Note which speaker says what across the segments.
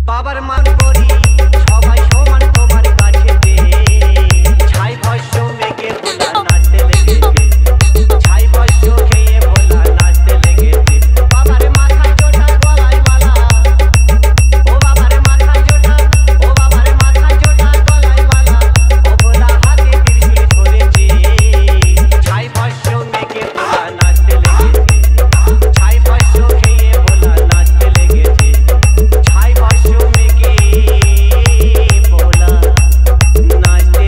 Speaker 1: বাবার মান করি সবাই সমান তোমার কাছেতে ছাই ভস্য মেঘে ভোলা নাচতে লেগেছে ছাই ভস্য খেয়ে ভোলা নাচতে লেগেছে বাবার মাথায় জোটা গলায় মালা ও বাবার মাথায় জোটা ও বাবার মাথায় জোটা গলায় মালা ও ভোলা হাতে ত্রিশূল ধরেছে ছাই ভস্য মেঘে ভোলা নাচতে লেগেছে ছাই ভস্য খেয়ে ভোলা নাচতে লেগেছে ছাই ভস্য মেঘে ভোলা নাচতে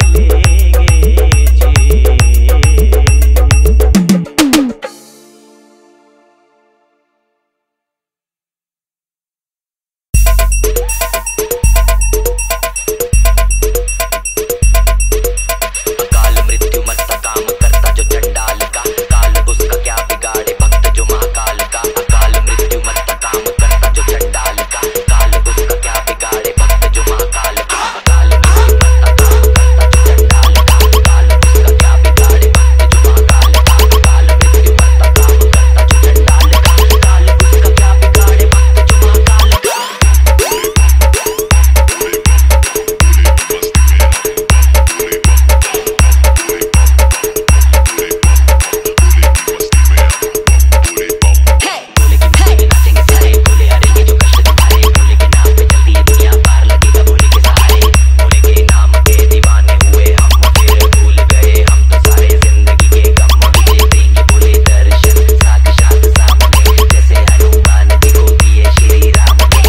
Speaker 2: अकाल मृत्यु मरता काम करता जो चंडाल का काल उसका क्या बिगाड़े भक्त जो महाकाल का अकाल मृत्यु मरता काम करता जो चंडाल का काल उसका क्या बिगाड़े भक्त जो महाकाल का अकाल मृत्यु मरता काम करता जो चंडाल का काल उसका क्या बिगाड़े भक्त जो महाकाल का अकाल मृत्यु मरता काम करता जो चंडाल का काल उसका क्या बिगाड़े भक्त जो महाकाल का भोले की मस्ती में नाचेंगे सारे भोले हरेंगे जो कष्ट तुम्हारे भोले के नाम पे चलती है दुनिया पार लगेगा भोले के सहारे भोले के नाम के दीवाने हुए हम फिर भूल गए हम तो सारे जिंदगी के गम मुझे देंगे भोले दर्शन साक्षात सामने जैसे हनुमान जी को दिए श्री राम ने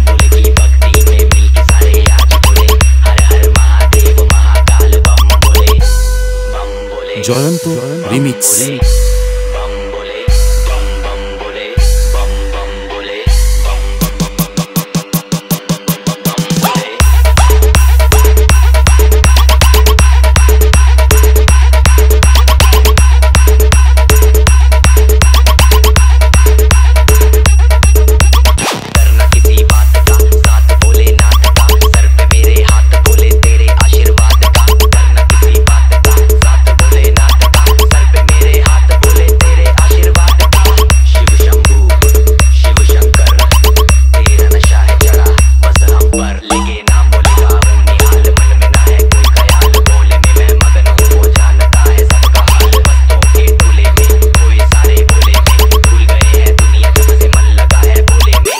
Speaker 2: भोले की भक्ति में मिल के सारे आज बोले हर हर महादेव महाकाल बम बोले
Speaker 3: জয়ন্ত রিমিক্স
Speaker 2: बम बोले बम बम बोले बम बम बोले बम बम बम बम बम बम बोले करना किसी बात का साथ भोलेनाथ का सर पे मेरे हाथ बोले तेरे आशीर्वाद का करना किसी बात का साथ भोलेनाथ का सर पे मेरे हाथ बोले तेरे आशीर्वाद का शिव शंभू शिव शंकर तेरा नशा है चढ़ा बस हम पर लेके नाम बोलेगा हूँ निहाल मन में ना है कोई ख्याल बोले में मैं मगन हूँ वो जानता है सबका हाल मस्तों के टोले में कोई सारे भोले में भूल गए हैं दुनिया जब से मन लगा है भोले में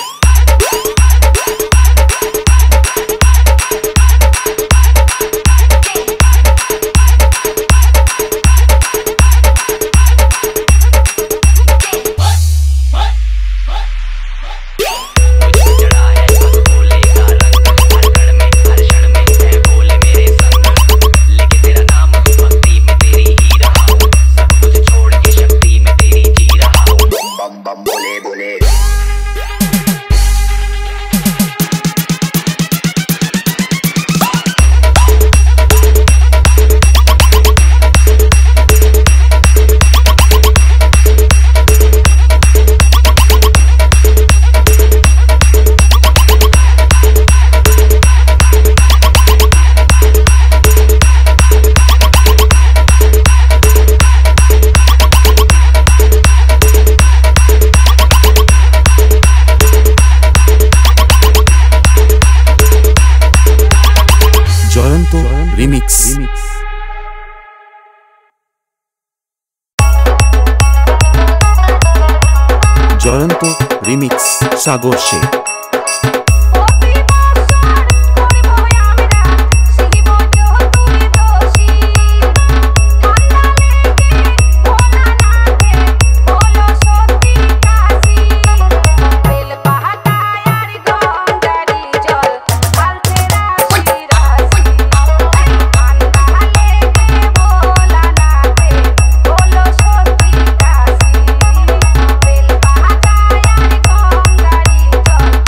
Speaker 2: मुझे चढ़ा है अब भोले का रंग हर कण में हर क्षण में है भोले मेरे संग लेके तेरा नाम भक्ति में तेरी ही रहा हूँ सब कुछ छोड़ के शक्ति में तेरी जी रहा हूँ बम बम बोले बोले
Speaker 3: Jayanta remix Jayanta remix Sagar Sheikh
Speaker 4: Bye.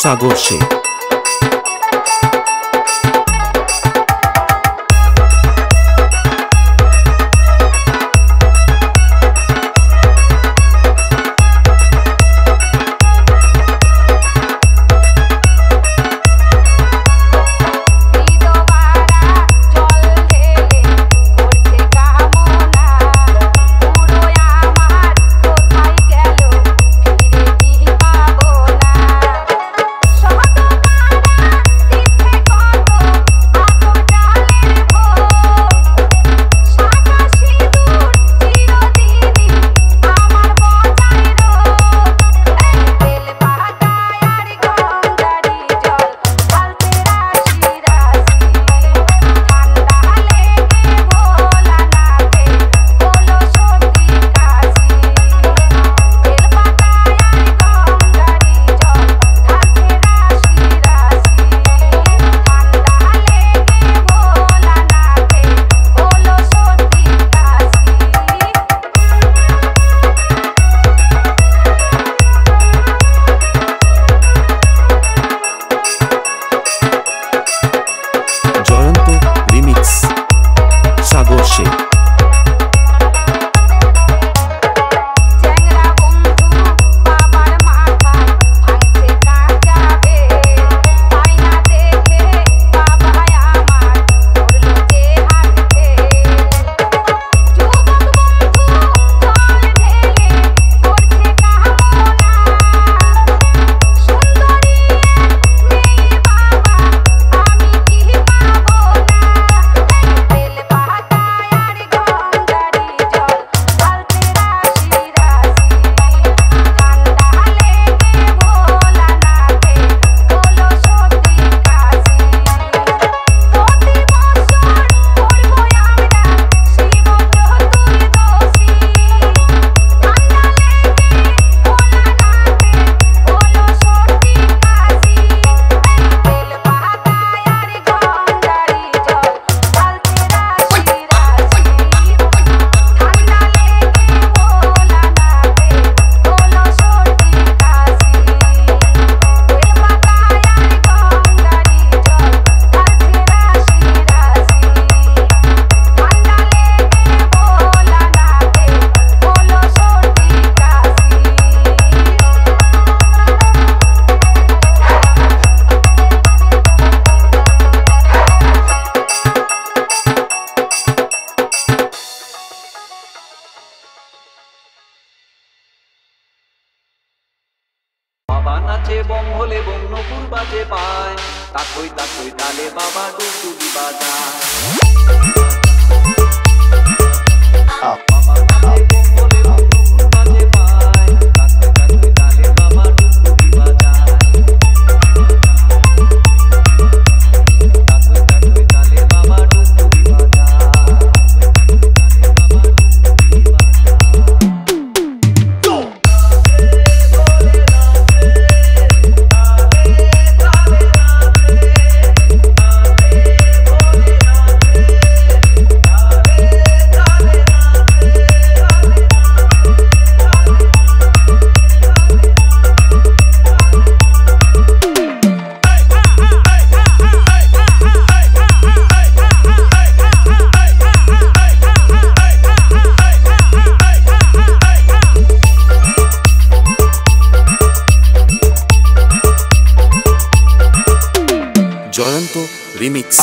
Speaker 3: সাগর শেখ।
Speaker 1: বাবা নাচে বম হলে বম নকুর বাজে পায়, তাকই তাকই তালে বাবা ডুগডুগি বাজায়। বাবা নাচে বম হলে বম নকুর বাজে পায়, তাকই তাকই তালে বাবা ডুগডুগি বাজায়। তাকই তাকই তালে বাবা ডুগডুগি বাজায়।
Speaker 3: জয়ন্ত রিমিক্স।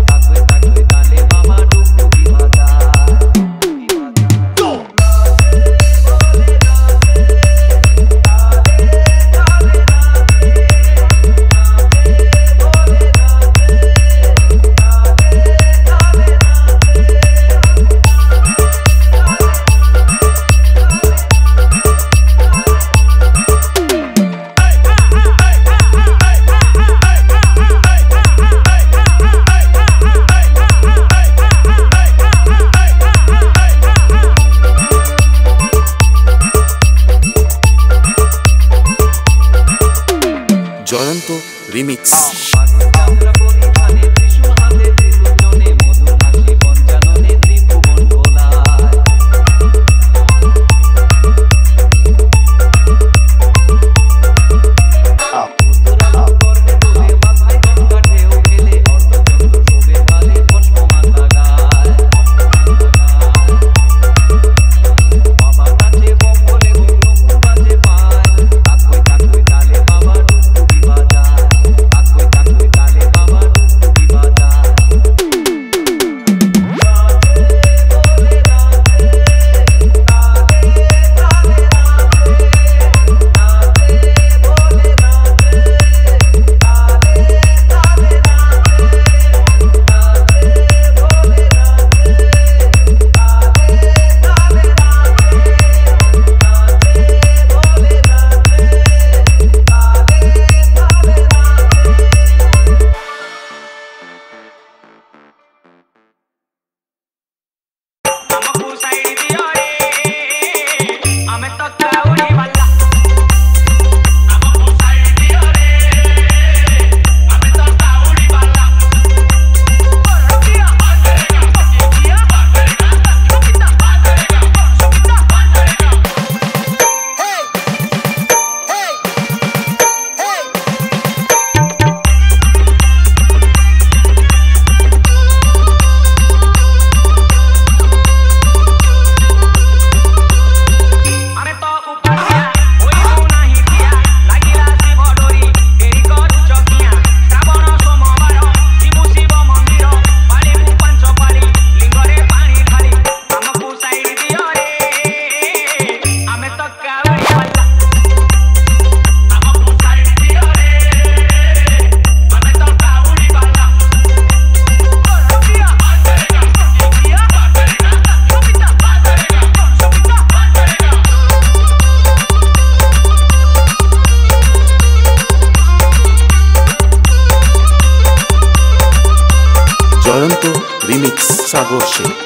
Speaker 1: তাকই
Speaker 3: Jayanta remix Sagar Sheikh.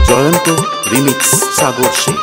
Speaker 3: Jayanta remix Sagar Sheikh.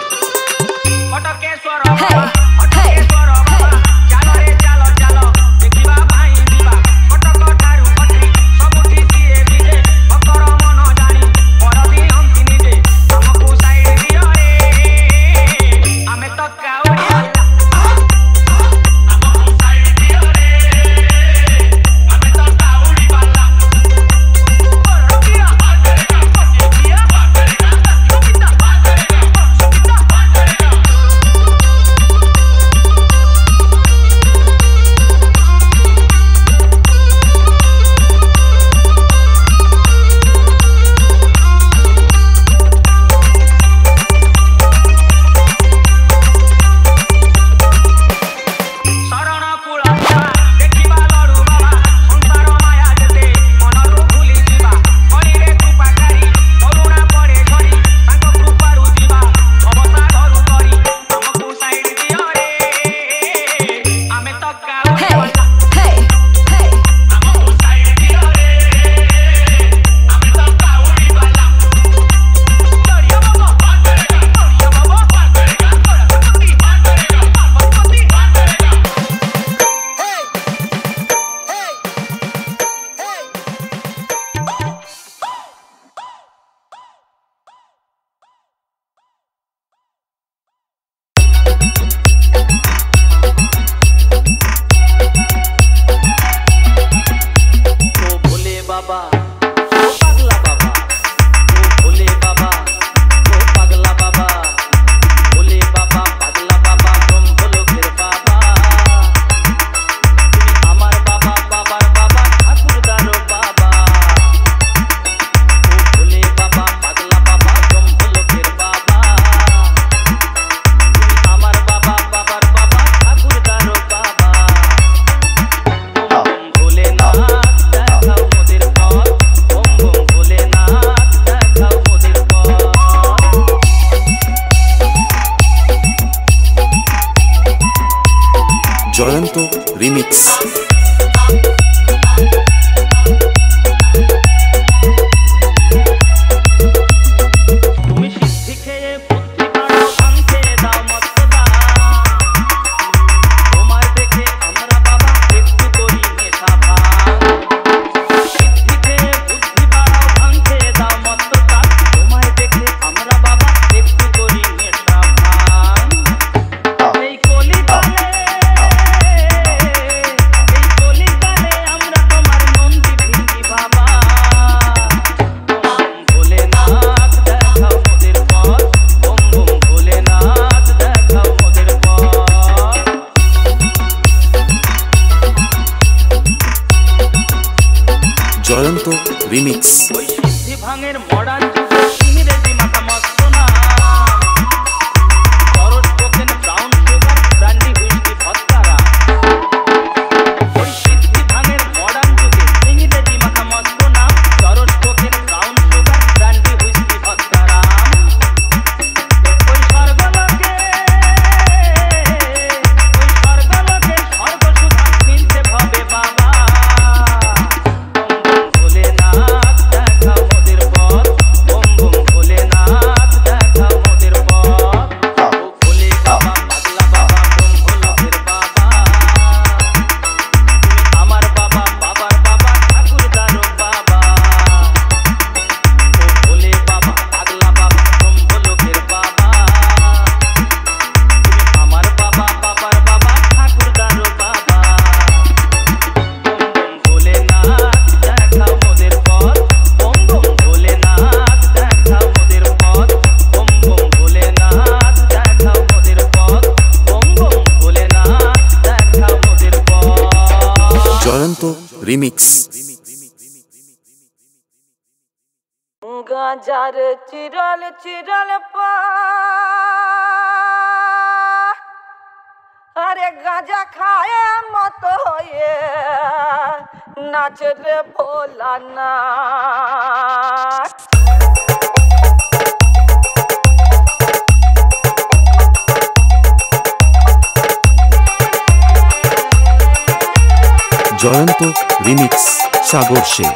Speaker 3: Jayanta remix. Jayanta remix.
Speaker 4: ভাঙের মডার্ন ইংরেজি মাথা মস্ত না সরস cocaine brown sugar brandy whisky ভদকারা ওই সিদ্ধি ভাঙের মডার্ন যুগে ইংরেজি মাথা মস্ত না সরস cocaine brown sugar brandy whisky ভদকারা ওই স্বর্গলোকে স্বর্গসুধা কিনতে হবে বাবা ভোলেনাথ দেখা মোদের পথ
Speaker 3: রিমিক্স
Speaker 5: গাজার চিরল চিরল পা আরে গাজা খায় মত হয়ে নাচ রে ভোলা না
Speaker 3: জয়ন্ত রিমিক্স সাগর সে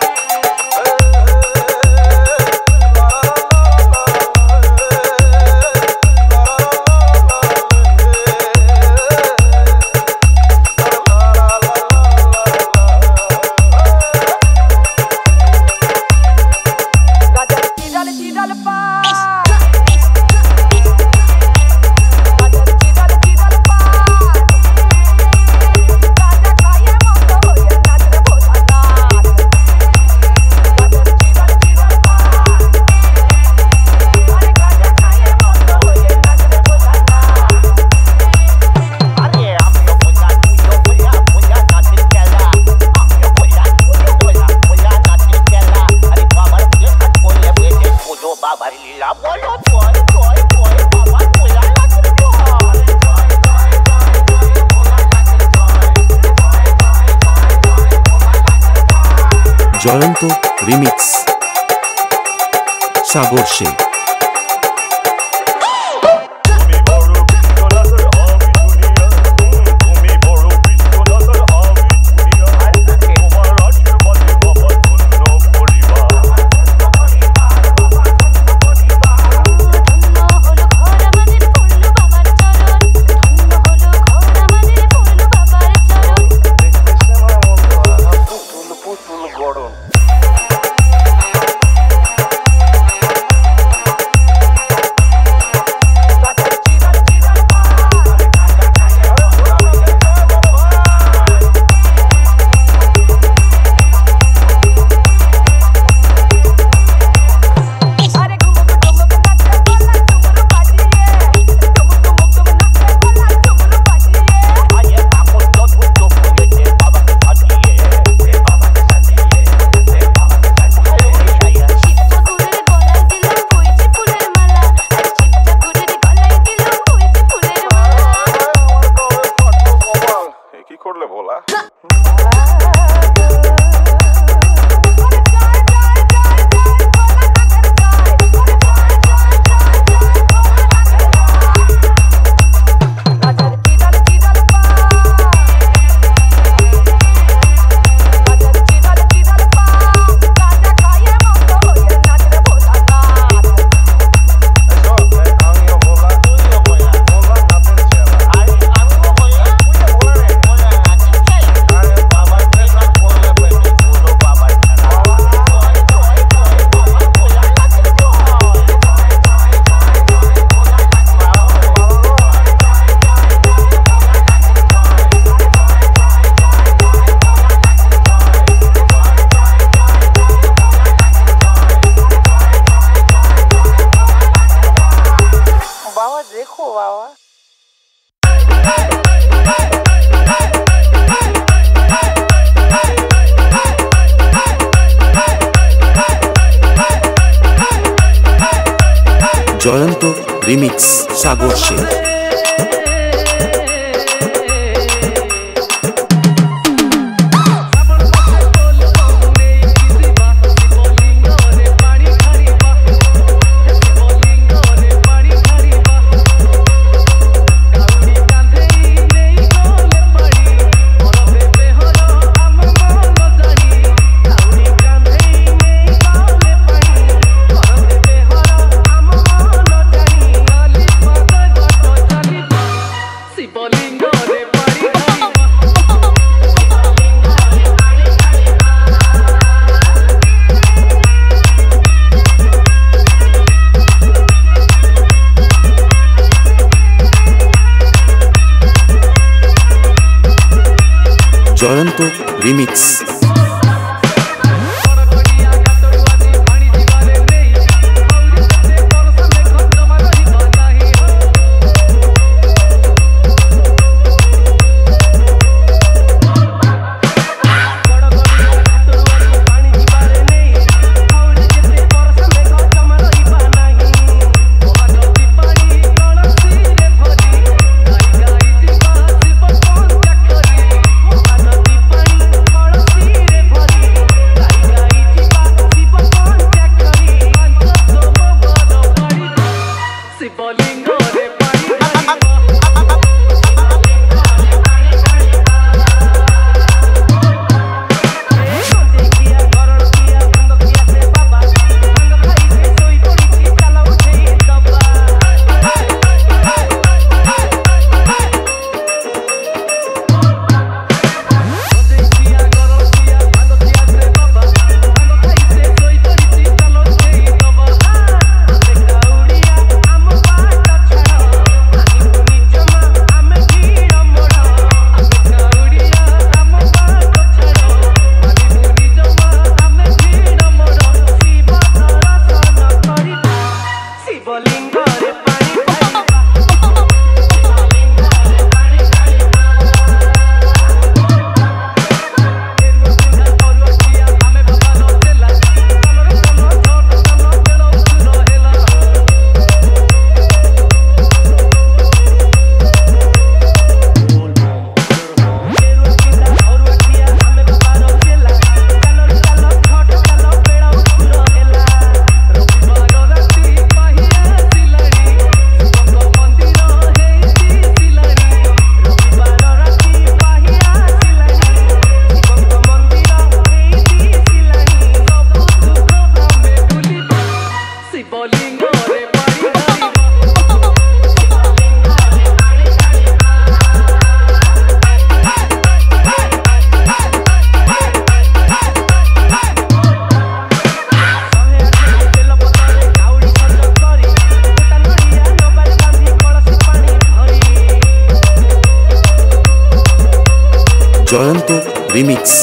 Speaker 3: জয়ন্ত রিমিক্স সাগর সে জয়ন্ত রিমিক্স সাগর সে Jayanta remix Jayanta remix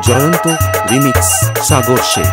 Speaker 3: Jayanta remix Sagar Sheikh.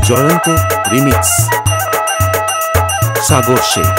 Speaker 3: Jayanta remix Sagar Sheikh.